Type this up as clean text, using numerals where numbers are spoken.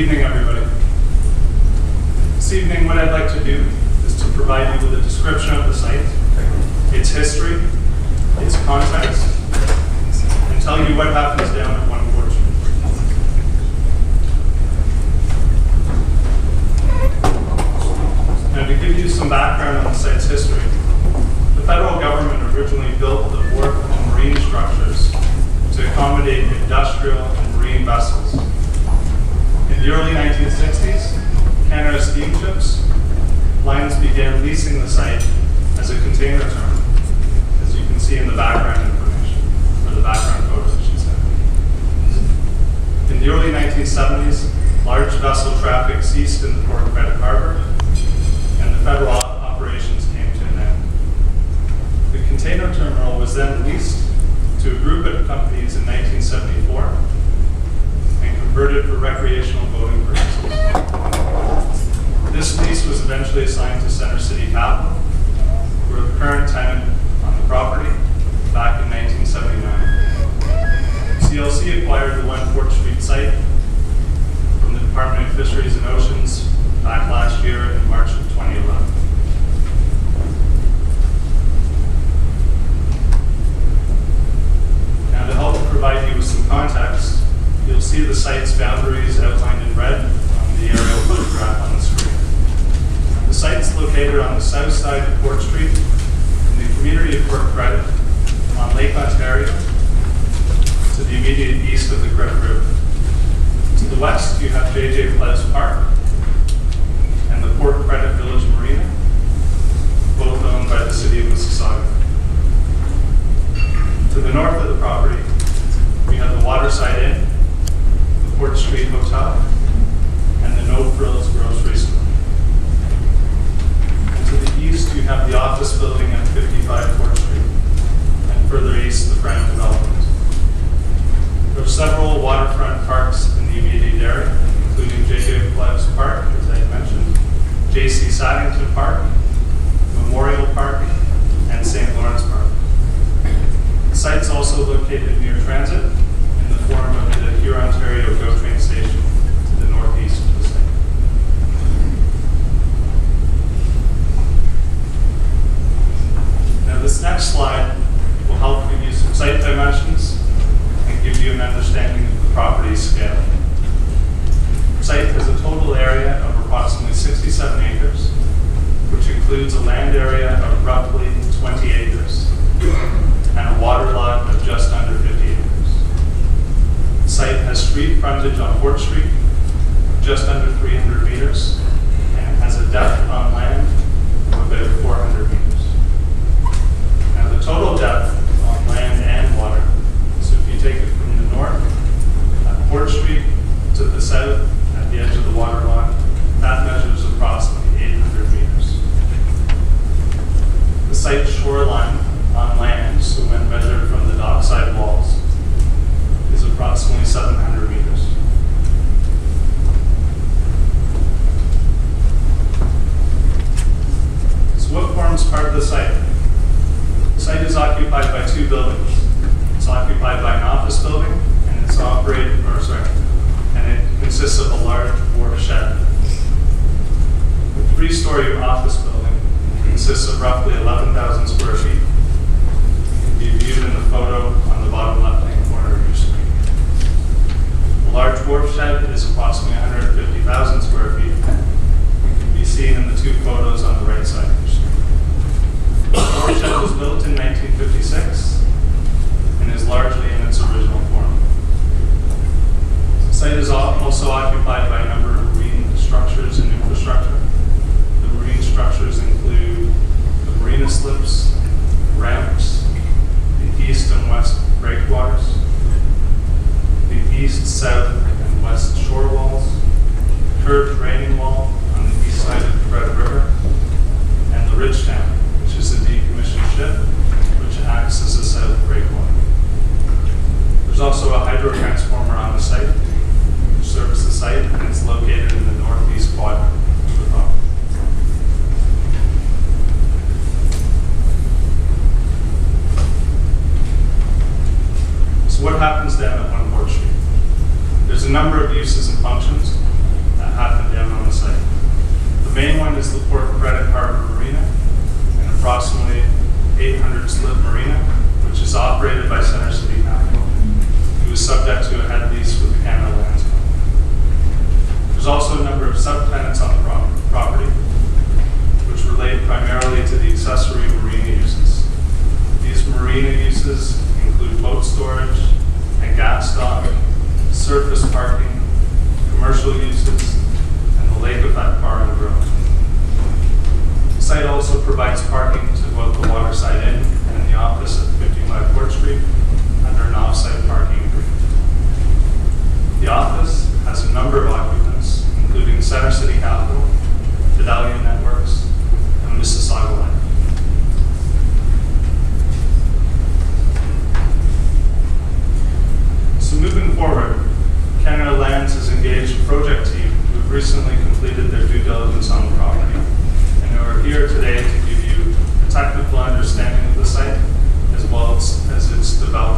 evening, everybody. This evening, what I'd like to do is to provide you with a description of the site, its history, its context, and tell you what happens down at 1 Court Street. Now, to give you some background on the site's history, the federal government originally built the wharf and marine structures to accommodate industrial and marine vessels. In the early 1960s, Canada Steamships Lines began leasing the site as a container terminal, as you can see in the background information, or the background photo, I should say. In the early 1970s, large vessel traffic ceased in the Port Credit Harbor, and the federal operations came to an end. The container terminal was then leased to a group of companies in 1974 and converted for recreational boating purposes. This lease was eventually assigned to Center City Capital, who were the current tenant on the property back in 1979. CLC acquired the 1 Court Street site from the Department of Fisheries and Oceans back last year in March of 2011. Now, to help provide you with some context, you'll see the site's boundaries outlined in red on the aerial photograph on the screen. The site is located on the south side of Court Street in the community of Port Credit on Lake Ontario to the immediate east of the Credit River. To the west, you have J.J. Pless Park and the Port Credit Village Marina, both owned by the City of Mississauga. To the north of the property, we have the Waterside Inn, the Port Street Hotel, and the No Frills grocery store. And to the east, you have the office building at 55 Court Street, and further east, the Fram development. There are several waterfront parks in the immediate area, including J.J. Pless Park, as I mentioned, J.C. Saddington Park, Memorial Park, and St. Lawrence Park. The site's also located near transit in the form of the Hurontario GO train station to the northeast of the site. Now, this next slide will help give you some site dimensions and give you an understanding of the property's scale. The site has a total area of approximately 67 acres, which includes a land area of roughly 20 acres and a water lot of just under 50 acres. The site has street frontage on Port Street of just under 300 meters, and it has a depth on land of about 400 meters. Now, the total depth on land and water, so if you take it from the north at Port Street to the south at the edge of the water lot, that measures approximately 800 meters. The site shoreline on land, so when measured from the dockside walls, is approximately 700 meters. So what forms part of the site? The site is occupied by 2 buildings. It's occupied by an office building, and it's and it consists of a large wharf shed. The 3-story office building consists of roughly 11,000 square feet. Be viewed in the photo on the bottom left-hand corner of your screen. The large wharf shed is approximately 150,000 square feet. It can be seen in the 2 photos on the right side of your screen. The wharf shed was built in 1956 and is largely in its original form. The site is also occupied by a number of marine structures and infrastructure. The marine structures include the marina slips, ramps, the east and west breakwaters, the east, south, and west shore walls, curved draining wall on the east side of the Credit River, and the Ridgetown, which is a decommissioned ship which acts as a south breakwater. There's also a hydro transformer on the site, which serves the site, and it's located in the northeast quadrant of the property. What happens down at 1 Court Street? There's a number of uses and functions. happen down on the site. The main one is the Port Credit Harbor Marina, an approximately 800 slip marina, which is operated by Center City Capital, who is subject to a head lease with the Canada Lands Fund. There's also a number of subtenants on the property, which relate primarily to the accessory marina uses. These marina uses include boat storage and gas dock, surface parking, commercial uses, and the lake effect bar and grill. The site also provides parking to both the Waterside Inn and the office at 55 Port Street under an off-site parking agreement. The office has a number of occupants, including Center City Capital, Fidelio Networks, and Mississauga Life. So moving forward, Canada Lands has engaged a project team who have recently completed their due diligence on the property, and who are here today to give you a technical understanding of the site as well as its development